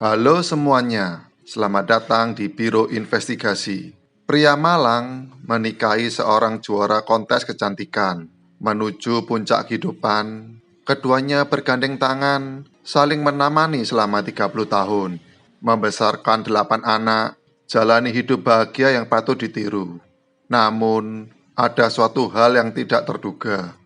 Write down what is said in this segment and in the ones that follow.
Halo semuanya, selamat datang di Biro Investigasi. Pria Malang menikahi seorang juara kontes kecantikan. Menuju puncak kehidupan, keduanya bergandeng tangan, saling menemani selama 30 tahun. Membesarkan 8 anak, jalani hidup bahagia yang patut ditiru. Namun, ada suatu hal yang tidak terduga.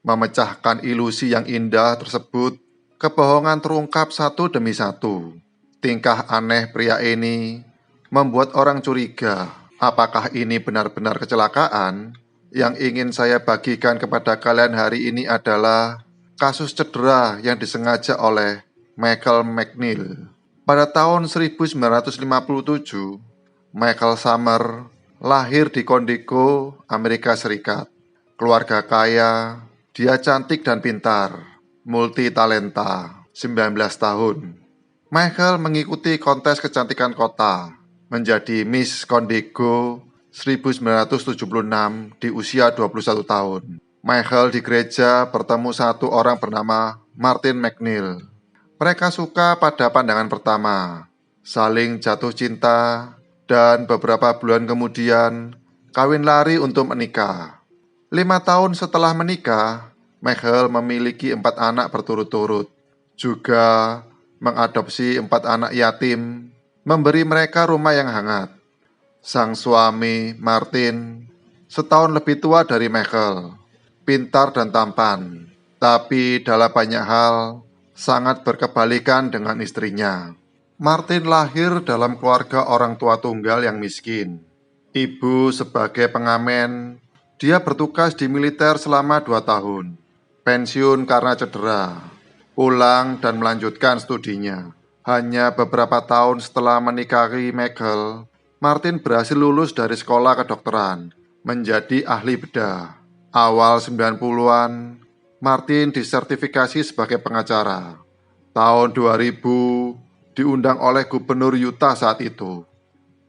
Memecahkan ilusi yang indah tersebut, kebohongan terungkap satu demi satu. Tingkah aneh pria ini membuat orang curiga. Apakah ini benar-benar kecelakaan? Yang ingin saya bagikan kepada kalian hari ini adalah kasus cedera yang disengaja oleh Michael McNeil. Pada tahun 1957, Michael Summer lahir di Condigo, Amerika Serikat. Keluarga kaya, dia cantik dan pintar, multi talenta, 19 tahun. Michael mengikuti kontes kecantikan kota, menjadi Miss Condigo 1976 di usia 21 tahun. Michael di gereja bertemu satu orang bernama Martin McNeil. Mereka suka pada pandangan pertama, saling jatuh cinta, dan beberapa bulan kemudian kawin lari untuk menikah. 5 tahun setelah menikah, Michael memiliki 4 anak berturut-turut. Juga mengadopsi 4 anak yatim, memberi mereka rumah yang hangat. Sang suami, Martin, setahun lebih tua dari Michael, pintar dan tampan, tapi dalam banyak hal sangat berkebalikan dengan istrinya. Martin lahir dalam keluarga orang tua tunggal yang miskin. Ibu sebagai pengamen, dia bertugas di militer selama 2 tahun. Pensiun karena cedera, pulang dan melanjutkan studinya. Hanya beberapa tahun setelah menikahi Michael, Martin berhasil lulus dari sekolah kedokteran, menjadi ahli bedah. Awal 90-an, Martin disertifikasi sebagai pengacara. Tahun 2000, diundang oleh Gubernur Utah saat itu.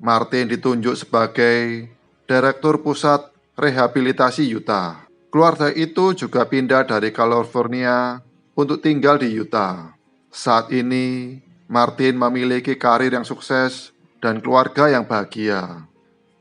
Martin ditunjuk sebagai Direktur Pusat Rehabilitasi Utah. Keluarga itu juga pindah dari California untuk tinggal di Utah. Saat ini, Martin memiliki karir yang sukses dan keluarga yang bahagia.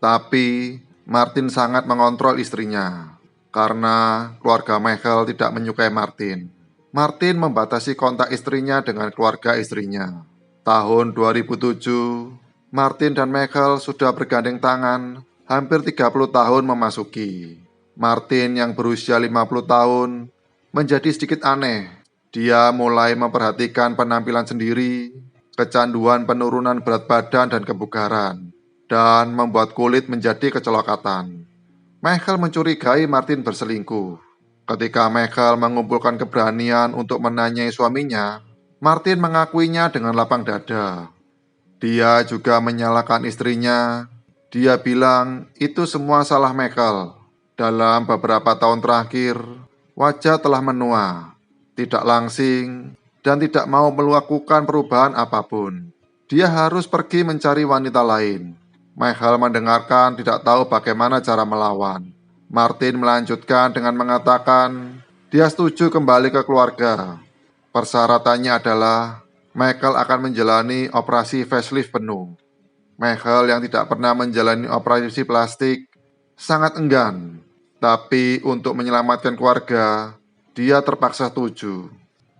Tapi, Martin sangat mengontrol istrinya karena keluarga Michael tidak menyukai Martin. Martin membatasi kontak istrinya dengan keluarga istrinya. Tahun 2007, Martin dan Michael sudah bergandeng tangan, hampir 30 tahun memasuki. Martin yang berusia 50 tahun menjadi sedikit aneh. Dia mulai memperhatikan penampilan sendiri, kecanduan penurunan berat badan dan kebugaran, dan membuat kulit menjadi kecelokatan. Michael mencurigai Martin berselingkuh. Ketika Michael mengumpulkan keberanian untuk menanyai suaminya, Martin mengakuinya dengan lapang dada. Dia juga menyalahkan istrinya. Dia bilang itu semua salah Michael. Dalam beberapa tahun terakhir, wajah telah menua, tidak langsing, dan tidak mau melakukan perubahan apapun. Dia harus pergi mencari wanita lain. Michael mendengarkan, tidak tahu bagaimana cara melawan. Martin melanjutkan dengan mengatakan dia setuju kembali ke keluarga. Persyaratannya adalah Michael akan menjalani operasi facelift penuh. Michael yang tidak pernah menjalani operasi plastik sangat enggan. Tapi untuk menyelamatkan keluarga, dia terpaksa setuju.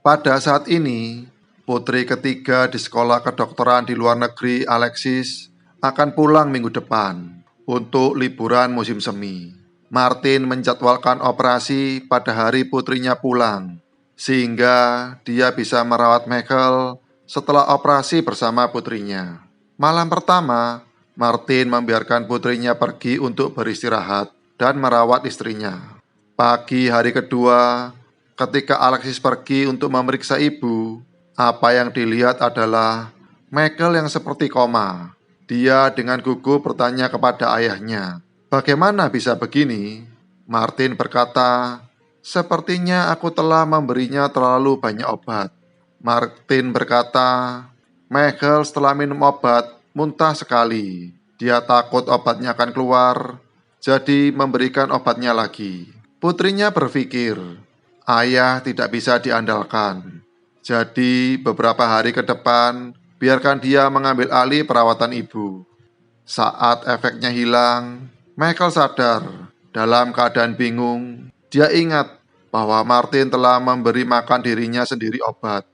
Pada saat ini, putri ketiga di sekolah kedokteran di luar negeri, Alexis, akan pulang minggu depan untuk liburan musim semi. Martin menjadwalkan operasi pada hari putrinya pulang, sehingga dia bisa merawat Michael setelah operasi bersama putrinya. Malam pertama, Martin membiarkan putrinya pergi untuk beristirahat dan merawat istrinya. Pagi hari kedua, ketika Alexis pergi untuk memeriksa ibu, apa yang dilihat adalah Michael yang seperti koma. Dia dengan gugup bertanya kepada ayahnya, "Bagaimana bisa begini?" Martin berkata, "Sepertinya aku telah memberinya terlalu banyak obat." Martin berkata, "Michael setelah minum obat muntah sekali. Dia takut obatnya akan keluar, jadi memberikan obatnya lagi." Putrinya berpikir, ayah tidak bisa diandalkan. Jadi beberapa hari ke depan, Biarkan dia mengambil alih perawatan ibu. Saat efeknya hilang, Michael sadar. Dalam keadaan bingung, dia ingat bahwa Martin telah memberi makan dirinya sendiri obat.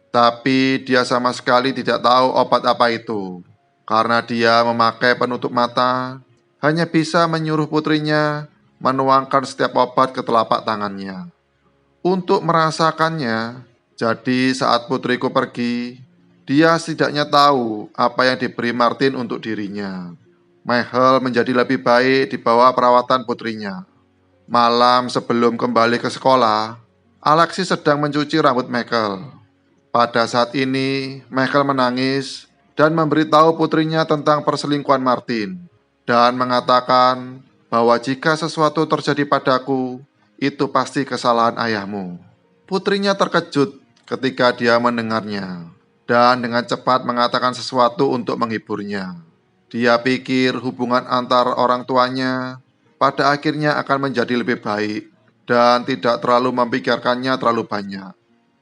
Tapi dia sama sekali tidak tahu obat apa itu. Karena dia memakai penutup mata, hanya bisa menyuruh putrinya menuangkan setiap obat ke telapak tangannya. Untuk merasakannya, jadi saat putriku pergi, dia setidaknya tahu apa yang diberi Martin untuk dirinya. Michael menjadi lebih baik di bawah perawatan putrinya. Malam sebelum kembali ke sekolah, Alexis sedang mencuci rambut Michael. Pada saat ini, Michael menangis dan memberitahu putrinya tentang perselingkuhan Martin dan mengatakan bahwa jika sesuatu terjadi padaku, itu pasti kesalahan ayahmu. Putrinya terkejut ketika dia mendengarnya dan dengan cepat mengatakan sesuatu untuk menghiburnya. Dia pikir hubungan antar orang tuanya pada akhirnya akan menjadi lebih baik dan tidak terlalu memikirkannya terlalu banyak.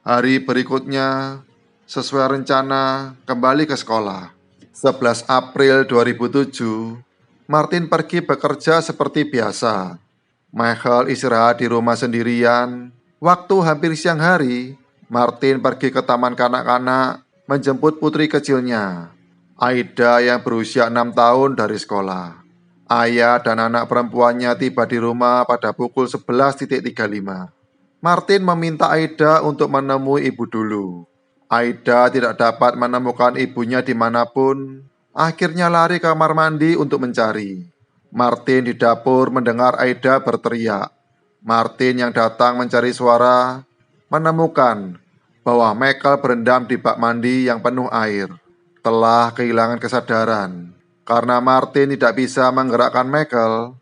Hari berikutnya, sesuai rencana, kembali ke sekolah. 11 April 2007, Martin pergi bekerja seperti biasa. Michael istirahat di rumah sendirian. Waktu hampir siang hari, Martin pergi ke taman kanak-kanak menjemput putri kecilnya, Aida yang berusia 6 tahun dari sekolah. Ayah dan anak perempuannya tiba di rumah pada pukul 11.35. Martin meminta Aida untuk menemui ibu dulu. Aida tidak dapat menemukan ibunya dimanapun. Akhirnya lari ke kamar mandi untuk mencari. Martin di dapur mendengar Aida berteriak. Martin yang datang mencari suara menemukan bahwa Michael berendam di bak mandi yang penuh air. Telah kehilangan kesadaran. Karena Martin tidak bisa menggerakkan Michael,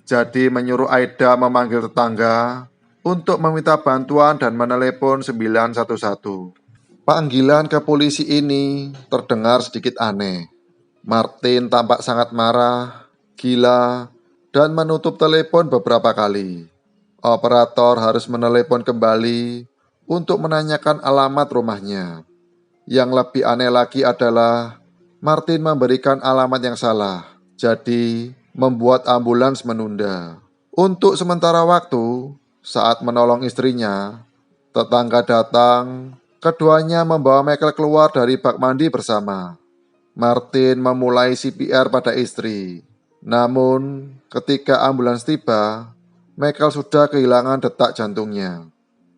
jadi menyuruh Aida memanggil tetangga untuk meminta bantuan dan menelepon 911. Panggilan ke polisi ini terdengar sedikit aneh. Martin tampak sangat marah, gila, dan menutup telepon beberapa kali. Operator harus menelepon kembali untuk menanyakan alamat rumahnya. Yang lebih aneh lagi adalah Martin memberikan alamat yang salah, jadi membuat ambulans menunda. Untuk sementara waktu, saat menolong istrinya, tetangga datang. Keduanya membawa Michael keluar dari bak mandi bersama. Martin memulai CPR pada istri. Namun, ketika ambulans tiba, Michael sudah kehilangan detak jantungnya.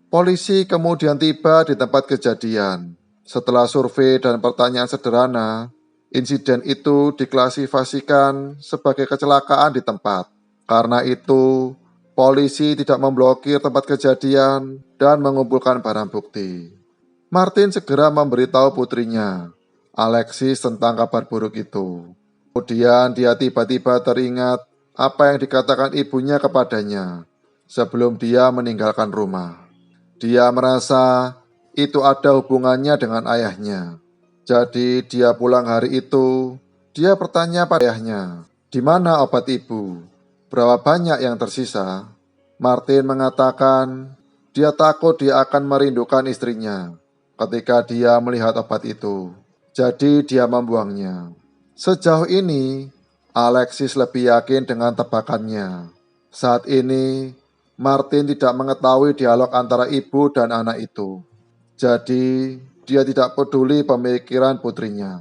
Polisi kemudian tiba di tempat kejadian. Setelah survei dan pertanyaan sederhana, insiden itu diklasifikasikan sebagai kecelakaan di tempat. Karena itu, polisi tidak memblokir tempat kejadian dan mengumpulkan barang bukti. Martin segera memberitahu putrinya, Alexis, tentang kabar buruk itu. Kemudian dia tiba-tiba teringat apa yang dikatakan ibunya kepadanya sebelum dia meninggalkan rumah. Dia merasa itu ada hubungannya dengan ayahnya. Jadi dia pulang hari itu, dia bertanya pada ayahnya, "Di mana obat ibu? Berapa banyak yang tersisa?" Martin mengatakan dia takut dia akan merindukan istrinya ketika dia melihat obat itu. Jadi dia membuangnya. Sejauh ini, Alexis lebih yakin dengan tebakannya. Saat ini, Martin tidak mengetahui dialog antara ibu dan anak itu. Jadi, dia tidak peduli pemikiran putrinya.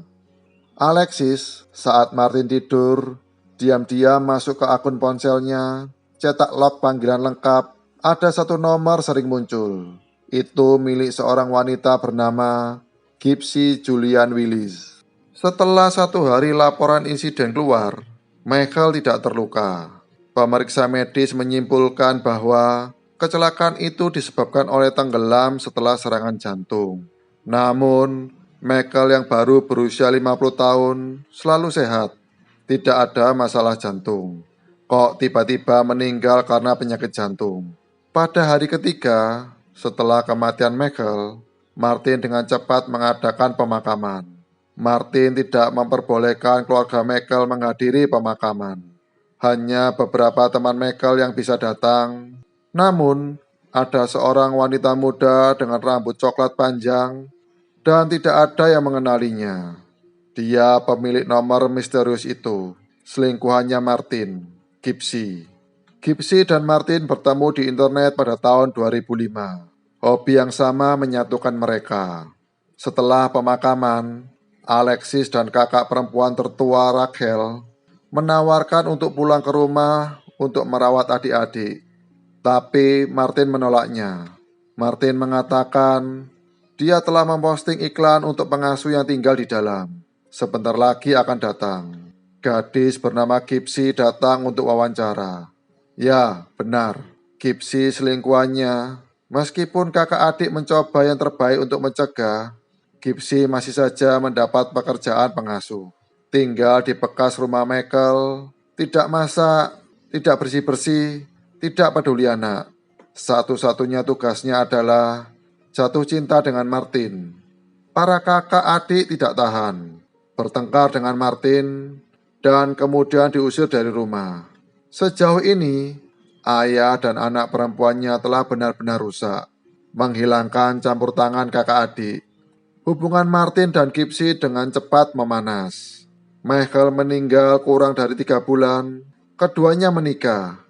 Alexis, saat Martin tidur, diam-diam masuk ke akun ponselnya, cetak log panggilan lengkap. Ada satu nomor sering muncul. Itu milik seorang wanita bernama Gypsy Julian Willis. Setelah 1 hari laporan insiden keluar, Michael tidak terluka. Pemeriksa medis menyimpulkan bahwa kecelakaan itu disebabkan oleh tenggelam setelah serangan jantung. Namun, Michael yang baru berusia 50 tahun selalu sehat. Tidak ada masalah jantung. Kok tiba-tiba meninggal karena penyakit jantung? Pada hari ketiga, setelah kematian Michael, Martin dengan cepat mengadakan pemakaman. Martin tidak memperbolehkan keluarga Michael menghadiri pemakaman. Hanya beberapa teman Michael yang bisa datang. Namun, ada seorang wanita muda dengan rambut coklat panjang dan tidak ada yang mengenalinya. Dia pemilik nomor misterius itu, selingkuhannya Martin, Gypsy. Gypsy dan Martin bertemu di internet pada tahun 2005. Hobi yang sama menyatukan mereka. Setelah pemakaman, Alexis dan kakak perempuan tertua Rachel menawarkan untuk pulang ke rumah untuk merawat adik-adik. Tapi Martin menolaknya. Martin mengatakan dia telah memposting iklan untuk pengasuh yang tinggal di dalam. Sebentar lagi akan datang. Gadis bernama Gypsy datang untuk wawancara. Ya, benar. Gypsy selingkuhannya. Meskipun kakak adik mencoba yang terbaik untuk mencegah, Gypsy masih saja mendapat pekerjaan pengasuh. Tinggal di bekas rumah Michael, tidak masak, tidak bersih-bersih, tidak peduli anak. Satu-satunya tugasnya adalah jatuh cinta dengan Martin. Para kakak adik tidak tahan, bertengkar dengan Martin, dan kemudian diusir dari rumah. Sejauh ini, ayah dan anak perempuannya telah benar-benar rusak, menghilangkan campur tangan kakak adik. Hubungan Martin dan Gypsy dengan cepat memanas. Michael meninggal kurang dari 3 bulan, keduanya menikah.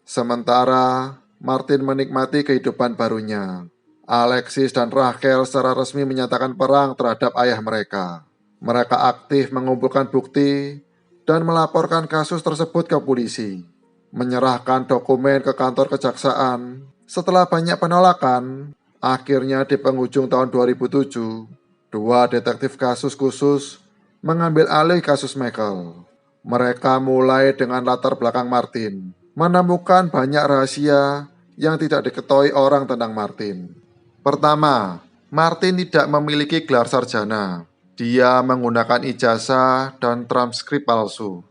Sementara Martin menikmati kehidupan barunya. Alexis dan Rachel secara resmi menyatakan perang terhadap ayah mereka. Mereka aktif mengumpulkan bukti dan melaporkan kasus tersebut ke polisi. Menyerahkan dokumen ke kantor kejaksaan. Setelah banyak penolakan, akhirnya di penghujung tahun 2007, 2 detektif kasus khusus mengambil alih kasus Michael. Mereka mulai dengan latar belakang Martin, menemukan banyak rahasia yang tidak diketahui orang tentang Martin. Pertama, Martin tidak memiliki gelar sarjana. Dia menggunakan ijazah dan transkrip palsu.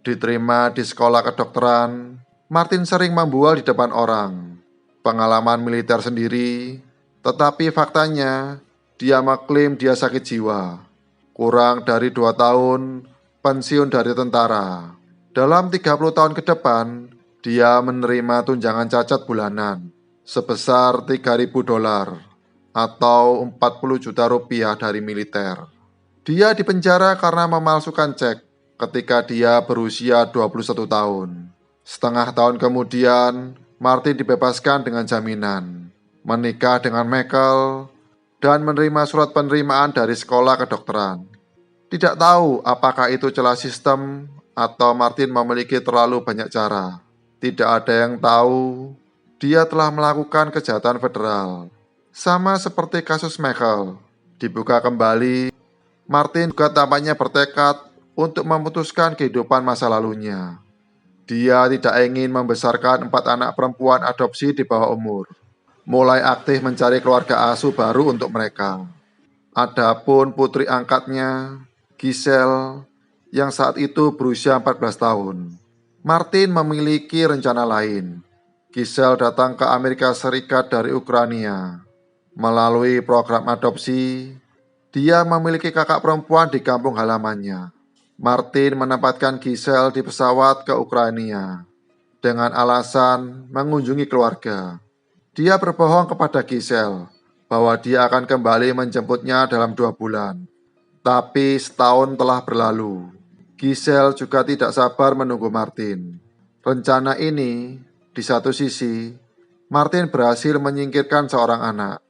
Diterima di sekolah kedokteran, Martin sering membual di depan orang. Pengalaman militer sendiri, tetapi faktanya dia mengklaim dia sakit jiwa. Kurang dari 2 tahun pensiun dari tentara. Dalam 30 tahun ke depan, dia menerima tunjangan cacat bulanan sebesar $3.000 atau 40 juta rupiah dari militer. Dia dipenjara karena memalsukan cek ketika dia berusia 21 tahun. Setengah tahun kemudian, Martin dibebaskan dengan jaminan, menikah dengan Michael, dan menerima surat penerimaan dari sekolah kedokteran. Tidak tahu apakah itu celah sistem atau Martin memiliki terlalu banyak cara. Tidak ada yang tahu dia telah melakukan kejahatan federal. Sama seperti kasus Michael, dibuka kembali, Martin juga tampaknya bertekad untuk memutuskan kehidupan masa lalunya. Dia tidak ingin membesarkan 4 anak perempuan adopsi di bawah umur. Mulai aktif mencari keluarga asuh baru untuk mereka. Adapun putri angkatnya, Giselle, yang saat itu berusia 14 tahun. Martin memiliki rencana lain. Giselle datang ke Amerika Serikat dari Ukraina. Melalui program adopsi, dia memiliki kakak perempuan di kampung halamannya. Martin menempatkan Giselle di pesawat ke Ukraina dengan alasan mengunjungi keluarga. Dia berbohong kepada Giselle bahwa dia akan kembali menjemputnya dalam 2 bulan. Tapi setahun telah berlalu. Giselle juga tidak sabar menunggu Martin. Rencana ini, di satu sisi, Martin berhasil menyingkirkan seorang anak.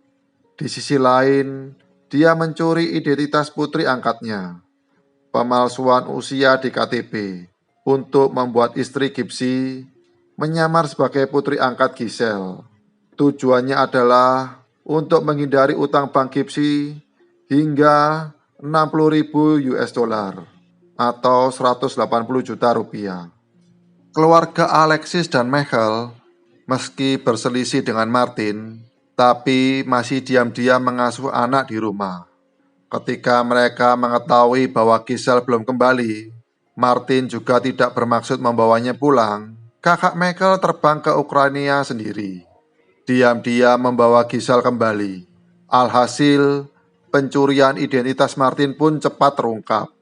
Di sisi lain, dia mencuri identitas putri angkatnya. Pemalsuan usia di KTP untuk membuat istri Gypsy menyamar sebagai putri angkat Giselle. Tujuannya adalah untuk menghindari utang bank Gypsy hingga $60.000 atau 180 juta rupiah. Keluarga Alexis dan Michael, meski berselisih dengan Martin, tapi masih diam-diam mengasuh anak di rumah. Ketika mereka mengetahui bahwa Giselle belum kembali, Martin juga tidak bermaksud membawanya pulang. Kakak Michael terbang ke Ukraina sendiri. Diam-diam membawa Giselle kembali. Alhasil, pencurian identitas Martin pun cepat terungkap.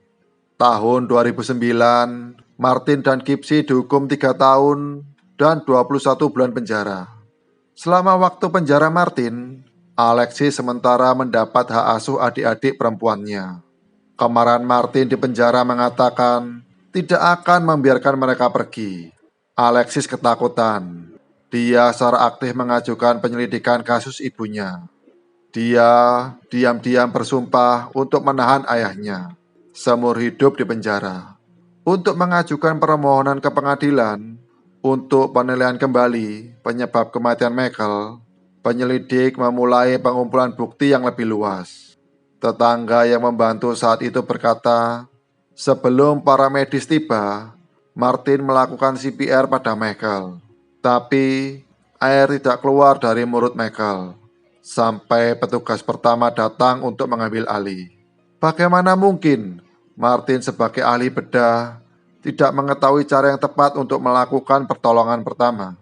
Tahun 2009, Martin dan Gypsy dihukum 3 tahun dan 21 bulan penjara. Selama waktu penjara Martin, Alexis sementara mendapat hak asuh adik-adik perempuannya. Kemarahan Martin di penjara mengatakan tidak akan membiarkan mereka pergi. Alexis ketakutan. Dia secara aktif mengajukan penyelidikan kasus ibunya. Dia diam-diam bersumpah untuk menahan ayahnya seumur hidup di penjara. Untuk mengajukan permohonan ke pengadilan untuk penilaian kembali penyebab kematian Michael, penyelidik memulai pengumpulan bukti yang lebih luas. Tetangga yang membantu saat itu berkata, sebelum para medis tiba, Martin melakukan CPR pada Michael. Tapi air tidak keluar dari mulut Michael sampai petugas pertama datang untuk mengambil alih. Bagaimana mungkin Martin sebagai ahli bedah tidak mengetahui cara yang tepat untuk melakukan pertolongan pertama?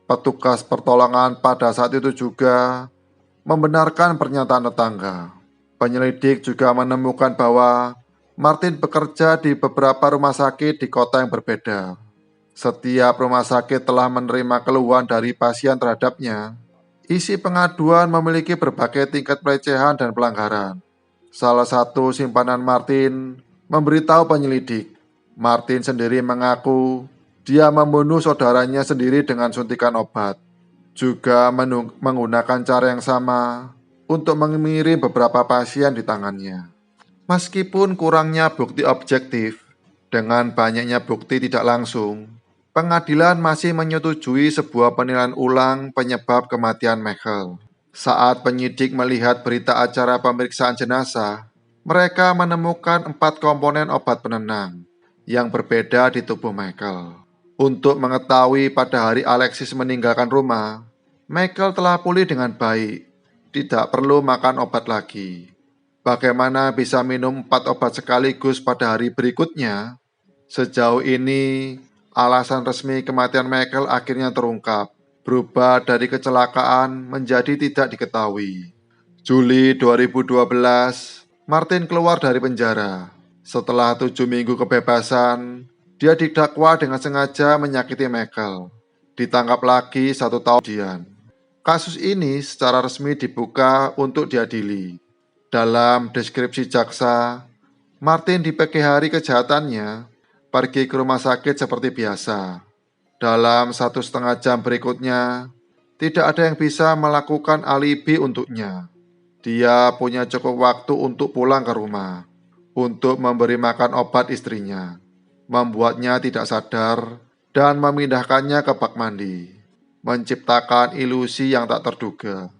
Petugas pertolongan pada saat itu juga membenarkan pernyataan tetangga. Penyelidik juga menemukan bahwa Martin bekerja di beberapa rumah sakit di kota yang berbeda. Setiap rumah sakit telah menerima keluhan dari pasien terhadapnya. Isi pengaduan memiliki berbagai tingkat pelecehan dan pelanggaran. Salah satu simpanan Martin memberitahu penyelidik. Martin sendiri mengaku dia membunuh saudaranya sendiri dengan suntikan obat. Juga menggunakan cara yang sama untuk mengirim beberapa pasien di tangannya. Meskipun kurangnya bukti objektif, dengan banyaknya bukti tidak langsung, pengadilan masih menyetujui sebuah penilaian ulang penyebab kematian Michael. Saat penyidik melihat berita acara pemeriksaan jenazah, mereka menemukan 4 komponen obat penenang yang berbeda di tubuh Michael. Untuk mengetahui pada hari Alexis meninggalkan rumah, Michael telah pulih dengan baik, tidak perlu makan obat lagi. Bagaimana bisa minum 4 obat sekaligus pada hari berikutnya? Sejauh ini, alasan resmi kematian Michael akhirnya terungkap, berubah dari kecelakaan menjadi tidak diketahui. Juli 2012, Martin keluar dari penjara. Setelah 7 minggu kebebasan, dia didakwa dengan sengaja menyakiti Michael. Ditangkap lagi 1 tahun kemudian. Kasus ini secara resmi dibuka untuk diadili. Dalam deskripsi jaksa, Martin di pagi hari kejahatannya pergi ke rumah sakit seperti biasa. Dalam 1,5 jam berikutnya, tidak ada yang bisa melakukan alibi untuknya. Dia punya cukup waktu untuk pulang ke rumah, untuk memberi makan obat istrinya, membuatnya tidak sadar, dan memindahkannya ke bak mandi, menciptakan ilusi yang tak terduga.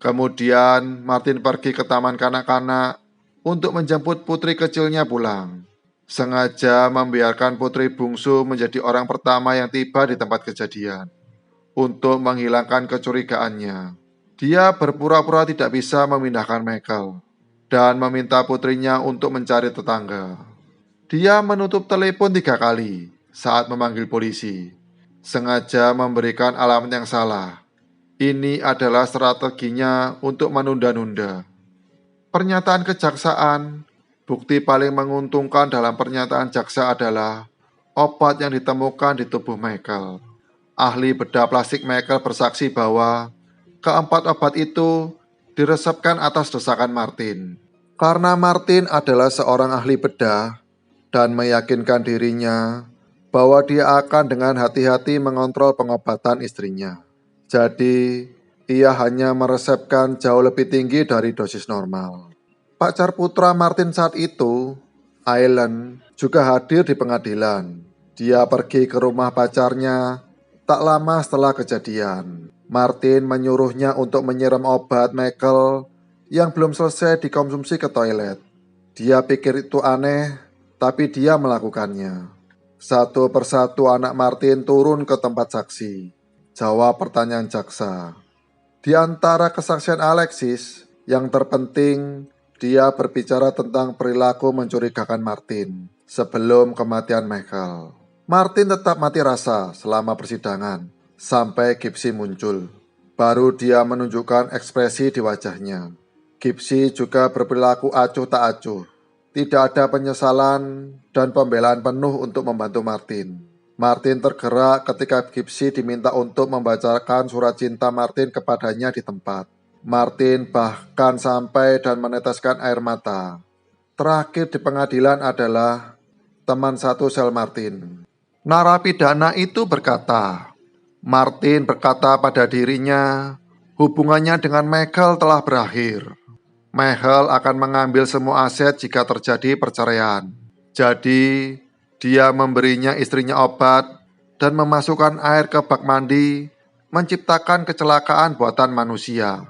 Kemudian Martin pergi ke taman kanak-kanak untuk menjemput putri kecilnya pulang. Sengaja membiarkan putri bungsu menjadi orang pertama yang tiba di tempat kejadian. Untuk menghilangkan kecurigaannya, dia berpura-pura tidak bisa memindahkan Michael dan meminta putrinya untuk mencari tetangga. Dia menutup telepon 3 kali saat memanggil polisi, sengaja memberikan alamat yang salah. Ini adalah strateginya untuk menunda-nunda. Pernyataan kejaksaan, bukti paling menguntungkan dalam pernyataan jaksa adalah obat yang ditemukan di tubuh Michael. Ahli bedah plastik Michael bersaksi bahwa keempat obat itu diresepkan atas desakan Martin. Karena Martin adalah seorang ahli bedah dan meyakinkan dirinya bahwa dia akan dengan hati-hati mengontrol pengobatan istrinya. Jadi, ia hanya meresepkan jauh lebih tinggi dari dosis normal. Pacar putra Martin saat itu, Aileen, juga hadir di pengadilan. Dia pergi ke rumah pacarnya tak lama setelah kejadian. Martin menyuruhnya untuk menyiram obat Michael yang belum selesai dikonsumsi ke toilet. Dia pikir itu aneh, tapi dia melakukannya. Satu persatu anak Martin turun ke tempat saksi. Jawab pertanyaan jaksa. Di antara kesaksian Alexis, yang terpenting, dia berbicara tentang perilaku mencurigakan Martin sebelum kematian Michael. Martin tetap mati rasa selama persidangan, sampai Gypsy muncul. Baru dia menunjukkan ekspresi di wajahnya. Gypsy juga berperilaku acuh tak acuh. Tidak ada penyesalan dan pembelaan penuh untuk membantu Martin. Martin tergerak ketika Gypsy diminta untuk membacakan surat cinta Martin kepadanya di tempat. Martin bahkan sampai dan meneteskan air mata. Terakhir di pengadilan adalah teman satu sel Martin. Narapidana itu berkata, Martin berkata pada dirinya, hubungannya dengan Michael telah berakhir. Michael akan mengambil semua aset jika terjadi perceraian. Jadi, dia memberinya istrinya obat dan memasukkan air ke bak mandi, menciptakan kecelakaan buatan manusia.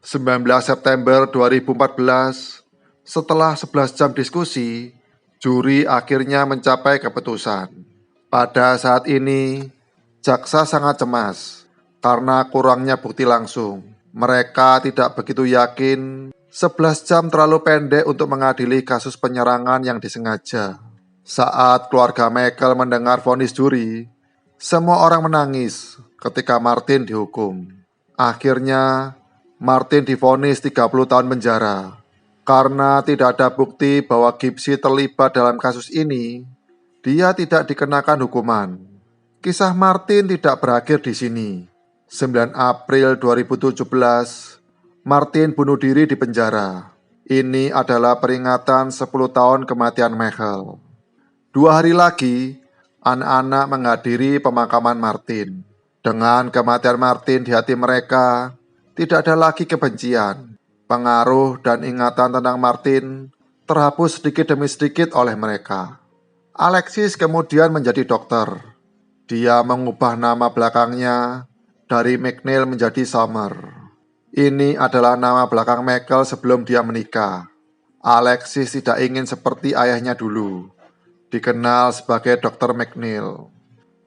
19 September 2014, setelah 11 jam diskusi, juri akhirnya mencapai keputusan. Pada saat ini, jaksa sangat cemas karena kurangnya bukti langsung. Mereka tidak begitu yakin 11 jam terlalu pendek untuk mengadili kasus penyerangan yang disengaja. Saat keluarga Michael mendengar vonis juri, semua orang menangis ketika Martin dihukum. Akhirnya, Martin divonis 30 tahun penjara. Karena tidak ada bukti bahwa Gypsy terlibat dalam kasus ini, dia tidak dikenakan hukuman. Kisah Martin tidak berakhir di sini. 9 April 2017, Martin bunuh diri di penjara. Ini adalah peringatan 10 tahun kematian Michael. 2 hari lagi, anak-anak menghadiri pemakaman Martin. Dengan kematian Martin di hati mereka, tidak ada lagi kebencian. Pengaruh dan ingatan tentang Martin terhapus sedikit demi sedikit oleh mereka. Alexis kemudian menjadi dokter. Dia mengubah nama belakangnya dari McNeil menjadi Summer. Ini adalah nama belakang Michael sebelum dia menikah. Alexis tidak ingin seperti ayahnya dulu, dikenal sebagai Dr. McNeil.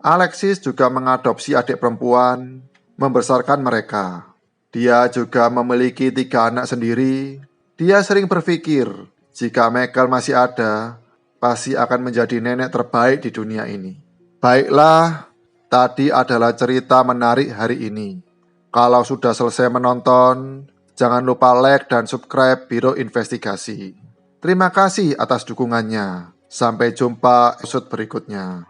Alexis juga mengadopsi adik perempuan, membesarkan mereka. Dia juga memiliki 3 anak sendiri. Dia sering berpikir, jika Michael masih ada, pasti akan menjadi nenek terbaik di dunia ini. Baiklah, tadi adalah cerita menarik hari ini. Kalau sudah selesai menonton, jangan lupa like dan subscribe Biro Investigasi. Terima kasih atas dukungannya. Sampai jumpa episode berikutnya.